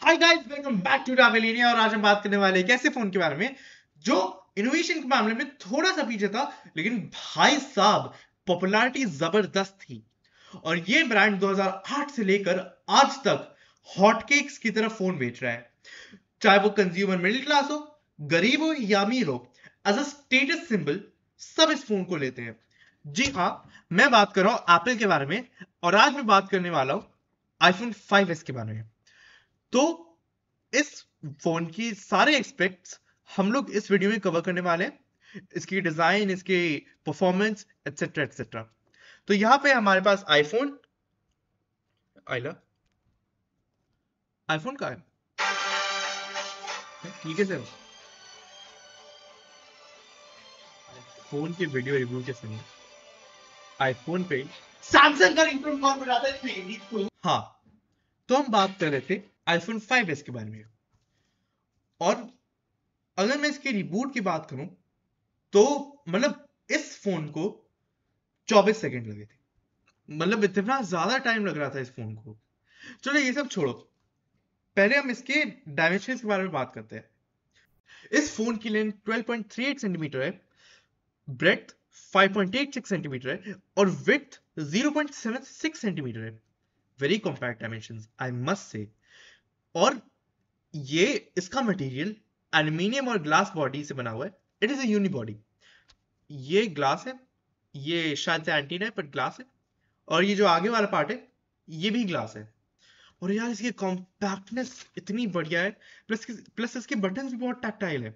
Hi guys, welcome back to Travelinia. और आज हम बात करने वाले एक ऐसे फोन के बारे में जो इनोवेशन के मामले में थोड़ा सा पीछे था, लेकिन भाई साहब पॉपुलैरिटी जबरदस्त थी। और ये ब्रांड 2008 से लेकर आज तक हॉटकेक्स की तरह फोन बेच रहा है। चाहे वो कंज्यूमर मिडिल क्लास हो, गरीब हो या अमीर हो, एज अ स्टेटस सिंबल सब इस फोन को लेते हैं। जी हाँ, मैं बात कर रहा हूं एप्पल के बारे में। और आज मैं बात करने वाला हूं आईफोन 5s के बारे में। तो इस फोन की सारे एक्सपेक्ट्स हम लोग इस वीडियो में कवर करने वाले हैं, इसकी डिजाइन, इसकी परफॉर्मेंस, एटसेट्रा एटसेट्रा। तो यहाँ पे हमारे पास आईफोन आइला आईफोन का है। ठीक है सर, फोन की वीडियो रिव्यू के समय आईफोन पे सैमसंग का रिंगटोन कौन बजाता है? हाँ, तो हम बात कर रहे थे आईफोन 5s के बारे में। और अगर मैं इसके रिबूट की बात करूं तो मतलब इस फोन को 24 सेकंड लगे थे। मतलब इतना ज्यादा टाइम लग रहा था इस फोन को। चलो ये सब छोड़ो, पहले हम इसके डायमेंशन के बारे में बात करते हैं। इस फोन की लेंथ 12.38 सेंटीमीटर है, ब्रेथ 5.86 सेंटीमीटर है और विड्थ 0.76 सेंटीमीटर है। Very compact dimensions I must say. और ये इसका मटेरियल एल्यूमिनियम और ग्लास बॉडी से बना हुआ है। It is a unibody. ये ग्लास है, ये शायद से एंटीना है पर ग्लास है। और ये जो आगे वाला पार्ट है ये भी ग्लास है। और यार इसकी कॉम्पैक्टनेस इतनी बढ़िया है। प्लस इसके बटन भी बहुत टैक्टाइल है।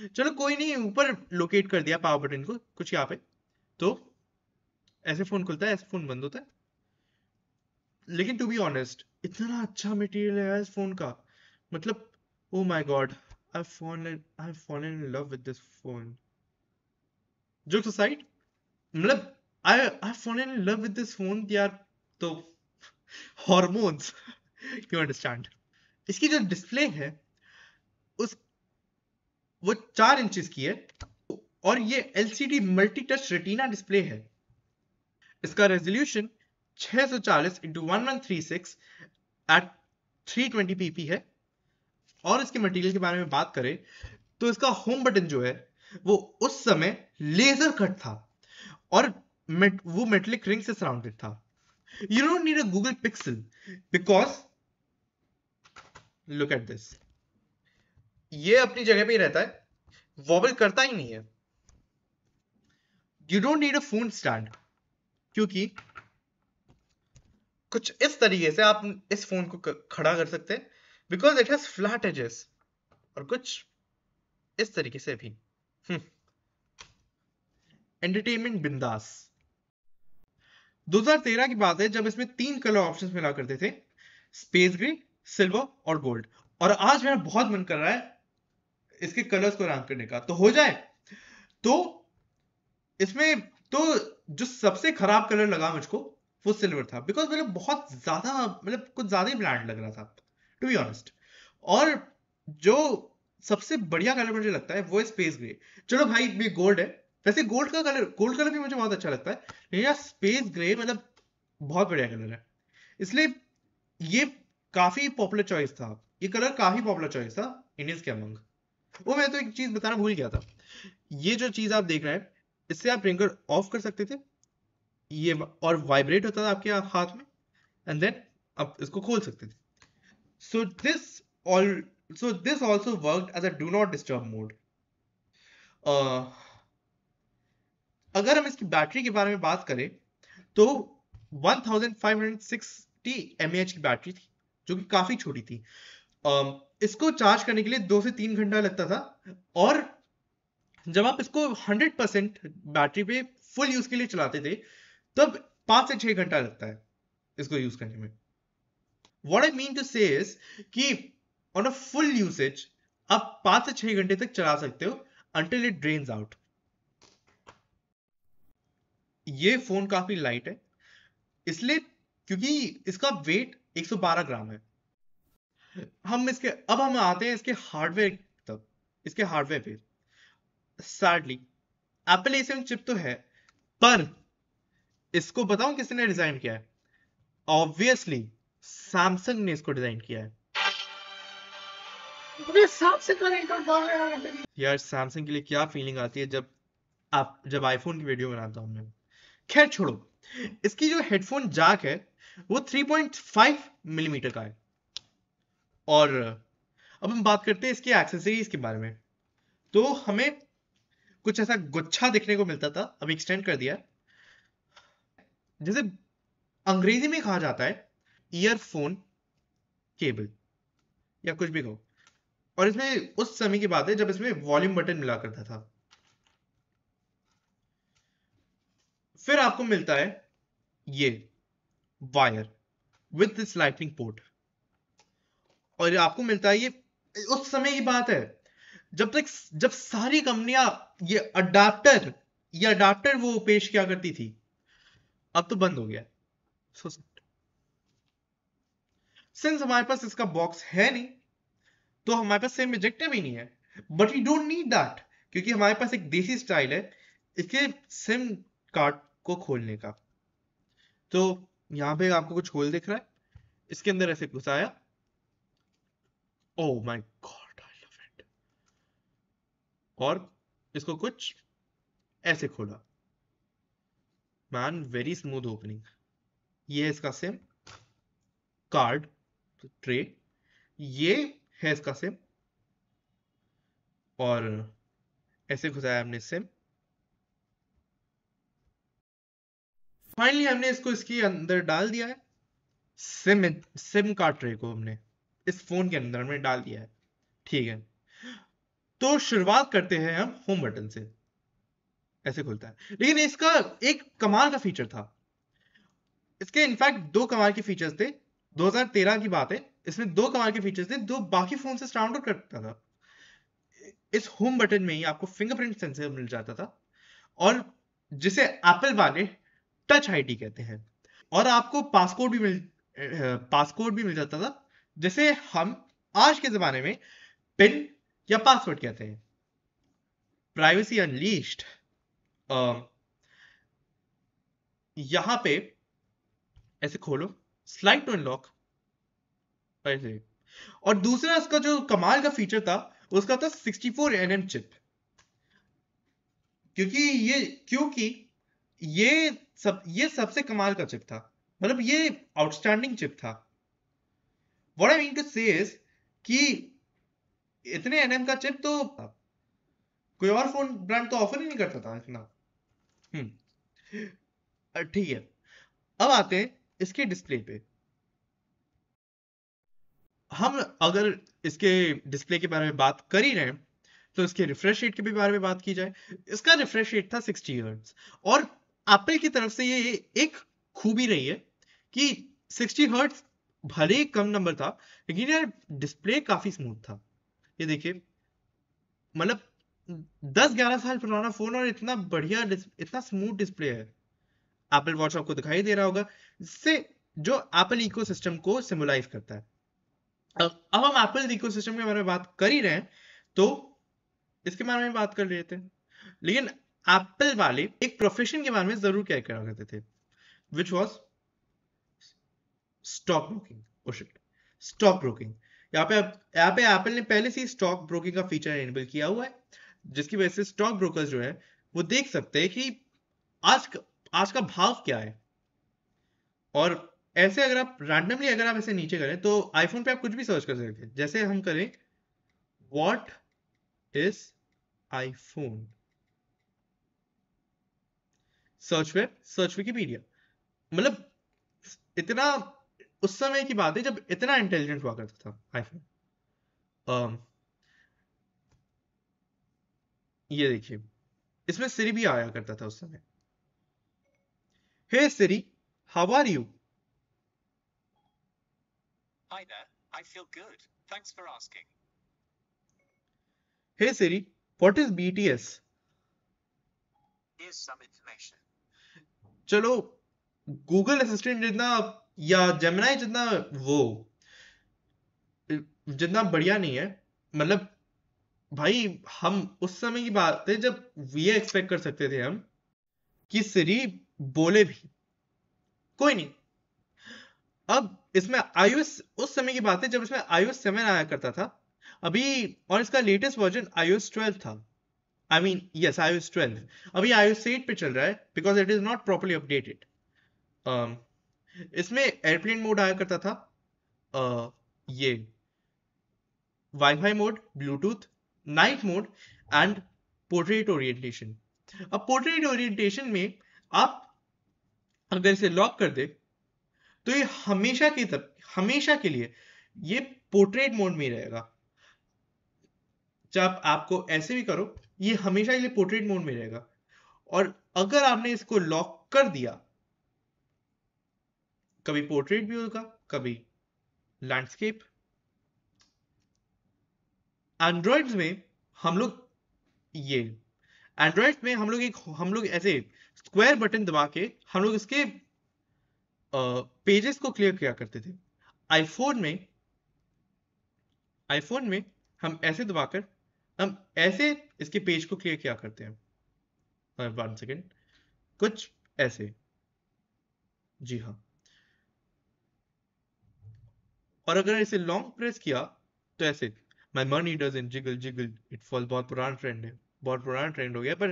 चलो कोई नहीं, ऊपर लोकेट कर दिया पावर बटन को कुछ यहाँ पे। तो ऐसे फोन खुलता है, ऐसे फोन बंद होता है। लेकिन टू बी ऑनेस्ट इतना अच्छा मटेरियल है यार इस फोन का। मतलब oh my God, I fallen in love with this phone. Jokes aside, मतलब I fallen in love with this phone यार। तो हॉर्मोन्स यू अंडरस्टैंड। इसकी जो डिस्प्ले है उस वो 4 इंचेस की है। और ये LCD multi touch retina display है। इसका रेजोल्यूशन 640 इंटू 1136 एट 320 ppi है। और इसके मटेरियल के बारे में बात करें तो इसका होम बटन जो है वो उस समय लेजर कट था। और वो मेटलिक रिंग से सराउंडेड था। You don't need a Google pixel because look at this. ये अपनी जगह पे ही रहता है, वॉबल करता ही नहीं है। You don't need a phone stand, क्योंकि कुछ इस तरीके से आप इस फोन को खड़ा कर सकते हैं because it has flat edges. और कुछ इस तरीके से भी एंटरटेनमेंट बिंदास। 2013 की बात है जब इसमें 3 कलर ऑप्शंस मिला करते थे, स्पेस ग्रे, सिल्वर और गोल्ड। और आज मेरा बहुत मन कर रहा है इसके कलर्स को रैंक करने का, तो हो जाए। तो इसमें तो जो सबसे खराब कलर लगा मुझको वो सिल्वर था, बिकॉज मतलब बहुत ज्यादा, मतलब कुछ ज्यादा ही ब्लैंड लग रहा था टू बी ऑनेस्ट। और जो सबसे बढ़िया कलर मुझे लगता है वो है स्पेस ग्रे। चलो भाई भी गोल्ड है, वैसे गोल्ड कलर भी मुझे बहुत अच्छा लगता है, लेकिन यार स्पेस ग्रे मतलब बहुत बढ़िया कलर है। इसलिए ये काफी पॉपुलर चॉइस था। ये कलर काफी पॉपुलर चॉइस था इंडियंस के अमंग। वो मैं तो एक चीज बताना भूल गया था। ये जो चीज आप देख रहे हैं इससे आप रिंगर ऑफ कर सकते थे, ये और वाइब्रेट होता था आपके हाथ में। एंड देन आप इसको खोल सकते थे। So this also this also worked as a do not disturb mode. अगर हम इसकी बैटरी के बारे में बात करें तो 1560 mAh की बैटरी थी, जो कि काफी छोटी थी। इसको चार्ज करने के लिए 2 से 3 घंटा लगता था। और जब आप इसको 100% बैटरी पे फुल यूज के लिए चलाते थे तब 5 से 6 घंटा लगता है इसको यूज करने में। व्हाट आई मीन टू से इज कि ऑन अ फुल यूसेज आप 5 से 6 घंटे तक चला सकते हो अंटिल इट ड्रेन्स आउट। ये फोन काफी लाइट है, इसलिए क्योंकि इसका वेट 112 ग्राम है। अब हम आते हैं इसके हार्डवेयर तक। इसके हार्डवेयर पे सैडली एप्पल एसियन चिप तो है, पर इसको बताऊं किसने डिजाइन किया है? ऑब्वियसली सैमसंग ने इसको डिजाइन किया है। यार सैमसंग के लिए क्या फीलिंग आती है जब आईफोन की वीडियो बनाता हूँ मैं। खैर छोड़ो, इसकी जो हेडफोन जैक है वो 3.5 मिलीमीटर का है। और अब हम बात करते हैं इसकी एक्सेसरीज के बारे में। तो हमें कुछ ऐसा गुच्छा देखने को मिलता था, अब एक्सटेंड कर दिया है। जैसे अंग्रेजी में कहा जाता है ईयरफोन केबल या कुछ भी कहो। और इसमें उस समय की बात है जब इसमें वॉल्यूम बटन मिला करता था। फिर आपको मिलता है ये wire with this lightning port. और आपको मिलता है ये, उस समय की बात है जब सारी कंपनियां ये अडाप्टर वो पेश किया करती थी। अब तो बंद हो गया। सो सिंस हमारे पास इसका बॉक्स है नहीं, तो हमारे पास सिम इजेक्टर भी नहीं है। But we don't need that, क्योंकि हमारे पास एक देसी स्टाइल है इसके सिम कार्ड को खोलने का। तो यहां पे आपको कुछ होल दिख रहा है, इसके अंदर ऐसे घुसाया। Oh my God, I love it. और इसको कुछ ऐसे खोला। Man, very smooth opening. ये है इसका सिम कार्ड ट्रे, ये है इसका सिम। और ऐसे घुसाया हमने सिम। फाइनली हमने इसको इसके अंदर डाल दिया है। सिम कार्ड ट्रे को हमने इस फोन के अंदर हमने डाल दिया है। ठीक है, तो शुरुआत करते हैं हम होम बटन से। ऐसे खुलता है, लेकिन इसका एक कमाल का फीचर था। इसके इनफैक्ट दो कमाल के फीचर्स थे। 2013 की बात है, इसमें दो कमाल के फीचर्स थे जो बाकी फोन से स्टैंड आउट करता था। इस होम बटन में ही आपको फिंगरप्रिंट सेंसर मिल जाता था, और जिसे एप्पल वाले टच आईडी कहते हैं। और आपको पासकोड भी मिल जाता था, जिसे हम आज के जमाने में पिन या पासवर्ड कहते हैं। Privacy unleashed. यहां पे ऐसे खोलो, स्लाइड टू अनलॉक, ऐसे। और दूसरा इसका जो कमाल का फीचर था, उसका था 64nm चिप। क्योंकि ये सबसे कमाल का चिप था, मतलब ये आउटस्टैंडिंग चिप था। व्हाट आई मीन टू से इज कि इतने एनएम का चिप तो कोई और फोन ब्रांड तो ऑफर ही नहीं करता था इतना। ठीक है, अब आते हैं इसके डिस्प्ले पे। हम अगर इसके डिस्प्ले के बारे में बात कर ही रहे हैं, तो इसके रिफ्रेश रेट के भी बारे में बात की जाए। इसका रिफ्रेश रेट था 60 हर्ट्ज। और एप्पल की तरफ से ये एक खूबी रही है कि 60 हर्ट्ज भले ही कम नंबर था, लेकिन यार डिस्प्ले काफी स्मूथ था। ये देखिए, मतलब 10-11 साल पुराना फोन और इतना बढ़िया इतना स्मूथ डिस्प्ले है। एप्पल वॉच आपको दिखाई दे रहा होगा, जिससे जो एप्पल इकोसिस्टम को सिंबलाइज करता है। अब हम एप्पल इकोसिस्टम के बारे में बात कर ही रहे हैं, तो इसके बारे में बात कर लेते हैं। लेकिन एप्पल वाले एक प्रोफेशन के बारे में जरूर क्या करा करते थे, which was stock broking. Oh shit, stock broking. यहाँ पे एप्पल ने पहले से ही स्टॉक ब्रोकिंग का फीचर एनेबल किया हुआ है, जिसकी वजह से स्टॉक ब्रोकर्स जो है वो देख सकते हैं कि आज का भाव क्या है। और ऐसे अगर आप ऐसे नीचे करें, तो आईफोन पे आप कुछ भी सर्च कर सकते हैं। जैसे हम करें what is iPhone, search Wikipedia. मतलब इतना, उस समय की बात है जब इतना इंटेलिजेंट हुआ करता था आईफोन। ये देखिए, इसमें सिरी भी आया करता था उस समय। Hey Siri, how are you? Hi there, I feel good. Thanks for asking. Hey Siri, what is BTS? Here's some information. चलो, गूगल असिस्टेंट जितना या जेमिनाई जितना वो जितना बढ़िया नहीं है। मतलब भाई, हम उस समय की बात है जब ये एक्सपेक्ट कर सकते थे हम कि सिरी बोले भी। कोई नहीं। अब इसमें iOS, उस समय की बात है जब इसमें iOS 7 आया करता था। अभी, और इसका लेटेस्ट वर्जन iOS 12 था। I mean yes, iOS 12। अभी iOS 8 पे चल रहा है because it is not properly updated. इसमें एयरप्लेन मोड आया करता था, ये wifi mode, Bluetooth, night mode and portrait orientation. अब पोर्ट्रेट ओरिएंटेशन में आप अगर इसे लॉक कर दे तो ये हमेशा के लिए ये पोर्ट्रेट मोड में ही रहेगा। जब आपको ऐसे भी करो, ये हमेशा के लिए पोर्ट्रेट मोड में रहेगा। और अगर आपने इसको लॉक कर दिया, कभी पोर्ट्रेट भी होगा, कभी लैंडस्केप। एंड्रॉइड्स में हम लोग ये एंड्रॉइड में हम लोग ऐसे स्क्वायर बटन दबा के हम लोग इसके पेजेस को क्लियर किया करते थे। आईफोन में आईफोन में हम ऐसे दबाकर हम ऐसे इसके पेज को क्लियर किया करते हैं। 1 सेकेंड, कुछ ऐसे। जी हाँ। और अगर इसे लॉन्ग प्रेस किया तो ऐसे, my money doesn't jiggle jiggle it fall. बहुत पुराना ट्रेंड है, बहुत पुराना ट्रेंड हो गया, पर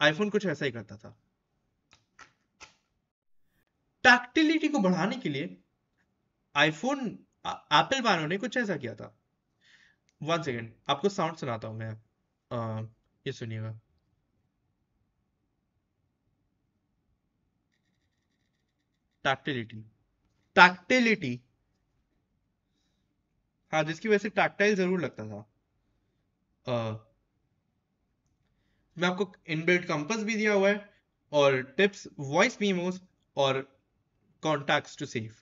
आईफोन कुछ ऐसा ही करता था। टैक्टिलिटी को बढ़ाने के लिए आईफोन एप्पल वालों ने कुछ ऐसा किया था। 1 सेकेंड, आपको साउंड सुनाता हूं मैं। ये सुनिएगा। टैक्टिलिटी, टैक्टिलिटी। हाँ, जिसकी वजह से टैक्टाइल जरूर लगता था। मैं आपको इनबिल्ट कंपास भी दिया हुआ है, और टिप्स, वॉइस मीमोस और कॉन्टैक्ट्स टू सेव।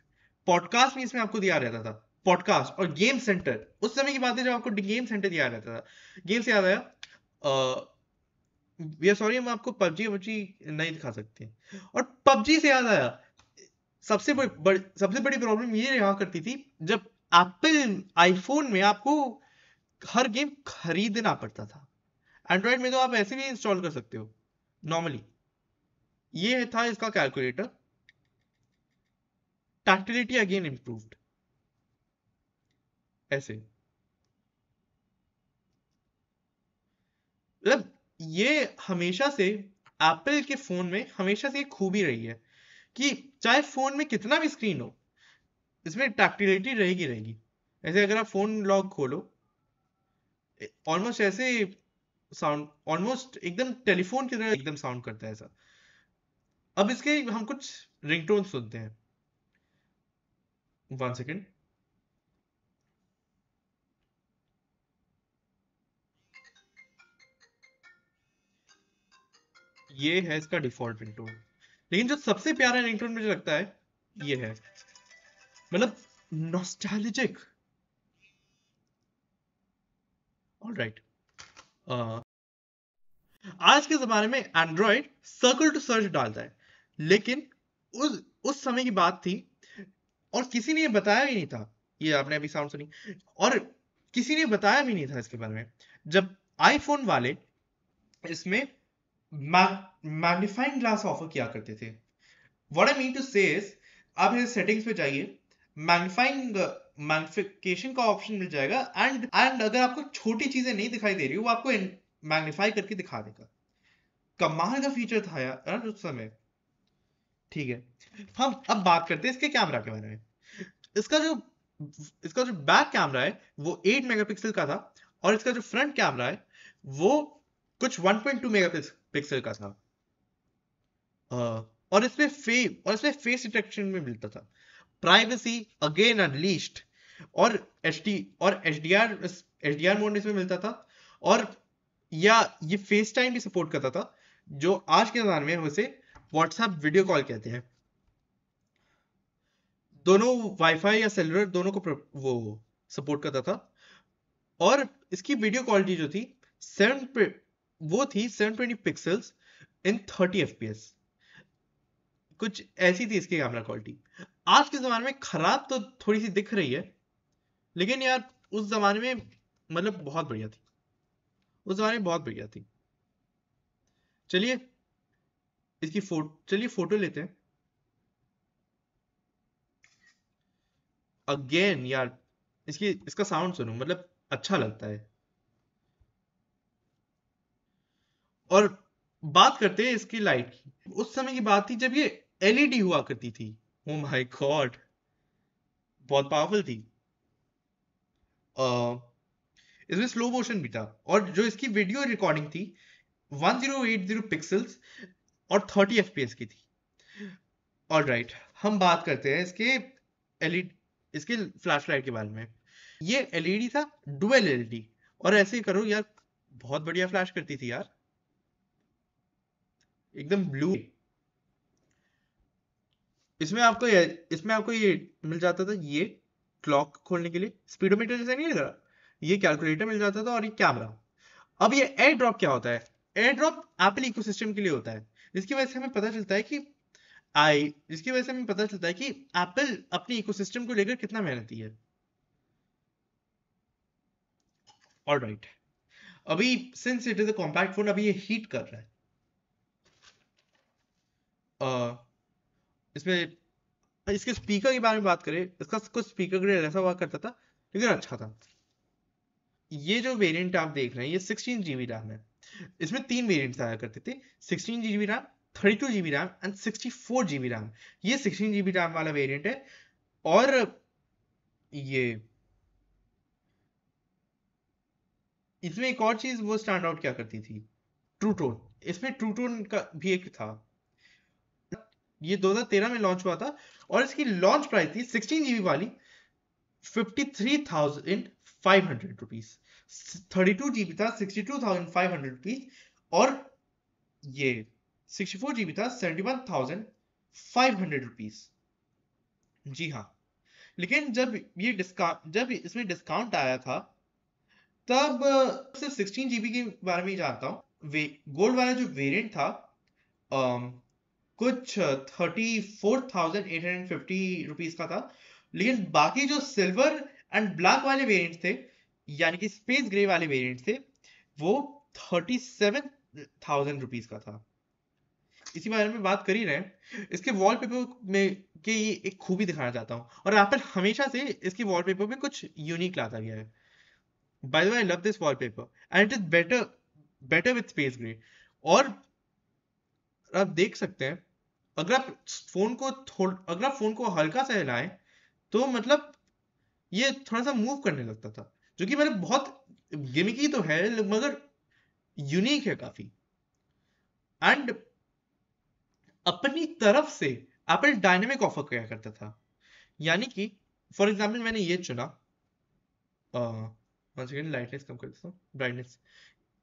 पॉडकास्ट में इसमें आपको दिया रहता था, पॉडकास्ट और गेम सेंटर। उस समय की बात है जब आपको गेम सेंटर दिया रहता था। गेम से याद आया, वी आर सॉरी, हम आपको पबजी वबजी नहीं दिखा सकते। और पबजी से याद आया, सबसे बड़ी प्रॉब्लम ये रहा करती थी जब एप्पल आईफोन में आपको हर गेम खरीदना पड़ता था। एंड्रॉइड में तो आप ऐसे भी इंस्टॉल कर सकते हो नॉर्मली। ये था इसका कैलकुलेटर। टैक्टिलिटी अगेन इंप्रूव्ड, ऐसे। मतलब ये हमेशा से एप्पल के फोन में हमेशा से एक खूबी रही है कि चाहे फोन में कितना भी स्क्रीन हो, इसमें टैक्टिलिटी रहेगी रहेगी। ऐसे अगर आप फोन लॉक खोलो, ऑलमोस्ट ऐसे साउंड, ऑलमोस्ट एकदम टेलीफोन की तरह एकदम साउंड करता है ऐसा। अब इसके हम कुछ रिंगटोन सुनते हैं। 1 सेकेंड। ये है इसका डिफॉल्ट रिंगटोन, लेकिन जो सबसे प्यारा रिंगटोन मुझे लगता है ये है, मतलब नॉस्टैल्जिक। ऑलराइट। आज के जमाने में एंड्रॉइड सर्कल टू सर्च डालता है, लेकिन उस समय की बात थी, और किसी ने ये बताया भी नहीं था। ये आपने अभी साउंड सुनी, और किसी ने बताया भी नहीं था इसके बारे में, जब आईफोन वाले इसमें मैग्नीफाइंग ग्लास ऑफर किया करते थे। व्हाट आई मीन टू से इज, आप इसे सेटिंग्स पे जाइए, मैग्निफिकेशन का ऑप्शन मिल जाएगा, एंड अगर आपको छोटी चीजें नहीं दिखाई दे रही, वो आपको मैग्नीफाई करके दिखा देगा। कमाल का फीचर था यार उस समय। ठीक है, हम अब बात करते हैं इसके कैमरा के बारे में। इसका जो इसका जो बैक कैमरा है वो 8 मेगापिक्सल का था, और इसका जो फ्रंट कैमरा है वो कुछ 1.2 मेगापिक्सल का था। और इसमें फेस डिटेक्शन में मिलता था, प्राइवेसी अगेन अनलीश्ड, और एचडीआर मोड इसमें मिलता था, और या ये फेस टाइम भी सपोर्ट करता था, जो आज के जमाने में हम उसे व्हाट्सएप वीडियो कॉल कहते हैं। दोनों वाईफाई या सेलुलर दोनों को वो सपोर्ट करता था। और इसकी वीडियो क्वालिटी जो थी 720 पिक्सल्स इन 30 fps, कुछ ऐसी थी इसकी कैमरा क्वालिटी। आज के जमाने में खराब तो थोड़ी सी दिख रही है, लेकिन यार उस जमाने में मतलब बहुत बढ़िया थी, उस जमाने में बहुत बढ़िया थी। चलिए चलिए फोटो लेते हैं। अगेन यार इसका साउंड सुनो, मतलब अच्छा लगता है। और बात करते हैं इसकी लाइट की। उस समय की बात थी जब ये एलईडी हुआ करती थी। ओ माय गॉड, बहुत पावरफुल थी। अ, इसमें स्लो मोशन भी था, और जो इसकी वीडियो रिकॉर्डिंग थी 1080 पिक्सल्स और 30 एफपीएस की थी। ऑलराइट, हम बात करते हैं इसके एलईडी, इसके फ्लैश लाइट के बारे में। ये एलईडी था, डुअल एलईडी। और ऐसे ही करो यार, बहुत बढ़िया फ्लैश करती थी यार, एकदम ब्लू। इसमें आपको ये मिल जाता था, ये क्लॉक खोलने के लिए स्पीडोमीटर जैसा नहीं लग रहा, ये कैलकुलेटर मिल जाता था, और ये कैमरा। अब ये एयर ड्रॉप क्या होता है? एयर ड्रॉप एप्पल इकोसिस्टम के लिए होता है, जिसकी वजह से हमें पता चलता है कि एप्पल अपने इकोसिस्टम को लेकर कितना मेहनती है। ऑलराइट, अभी since it is a compact phone, अभी ये हीट कर रहा है। इसमें इसके स्पीकर के बारे में बात करें, इसका कुछ स्पीकर ग्रेड ऐसा हुआ करता था, लेकिन अच्छा था। ये जो वेरिएंट आप देख रहे हैं, ये 16 GB रैम है। इसमें 3 वेरिएंट्स आया करते थे, 16 GB RAM, 32 GB RAM and 64 GB RAM. ये 16 GB रैम वाला वेरिएंट है। और ये इसमें एक और चीज वो स्टैंड आउट क्या करती थी, ट्रू टोन। इसमें ट्रू टोन का भी एक था। ये 2013 में लॉन्च हुआ था, और इसकी लॉन्च प्राइस थी 16 GB वाली 53,500 रुपीज। 32 GB था 62,500 रुपीज, और ये 64 GB था 71,500 रुपीज। जी हाँ। लेकिन जब इसमें डिस्काउंट आया था, तब सिर्फ 16 GB के बारे में ही जानता हूँ। गोल्ड वाला जो वेरिएंट था, कुछ 34,850 रुपीज का था। लेकिन बाकी जो सिल्वर एंड ब्लैक वाले वेरिएंट थे, यानी कि स्पेस ग्रे वाले वेरिएंट थे, वो 37,000 रुपीज का था। इसी बारे में बात कर ही रहे हैं, इसके वॉलपेपर में के ये एक खूबी दिखाना चाहता हूँ, और एप्पल हमेशा से इसके वॉलपेपर में कुछ यूनिक लाता गया है। By the way, I love this wallpaper and it is better with space grey. और आप देख सकते हैं, अगर आप फोन को हल्का सा हिलाएं, तो मतलब ये थोड़ा सा मूव करने लगता था, जो कि मतलब बहुत गिमिकी तो है, मगर यूनिक है काफी। एंड अपनी तरफ से एप्पल डायनेमिक ऑफर किया करता था, यानी कि फॉर एग्जाम्पल मैंने ये चुना, वन सेकेंड, लाइटनेस कम कर देता हूँ, ब्राइटनेस।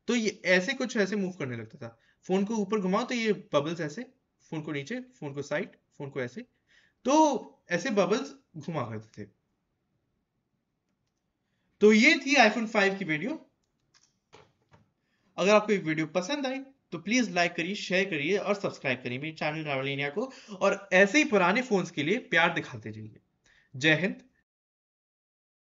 तो ये ऐसे मूव करने लगता था। फोन को ऊपर घुमाओ तो ये बबल्स ऐसे, फोन को नीचे, फोन को साइड, फोन को ऐसे, तो ऐसे बबल्स घुमा करते थे। तो ये थी आईफोन 5 की वीडियो। अगर आपको ये वीडियो पसंद आई तो प्लीज लाइक करिए, शेयर करिए और सब्सक्राइब करिए मेरे चैनल ट्रैवल इंडिया को, और ऐसे ही पुराने फोन्स के लिए प्यार दिखाते रहिए। जय हिंद,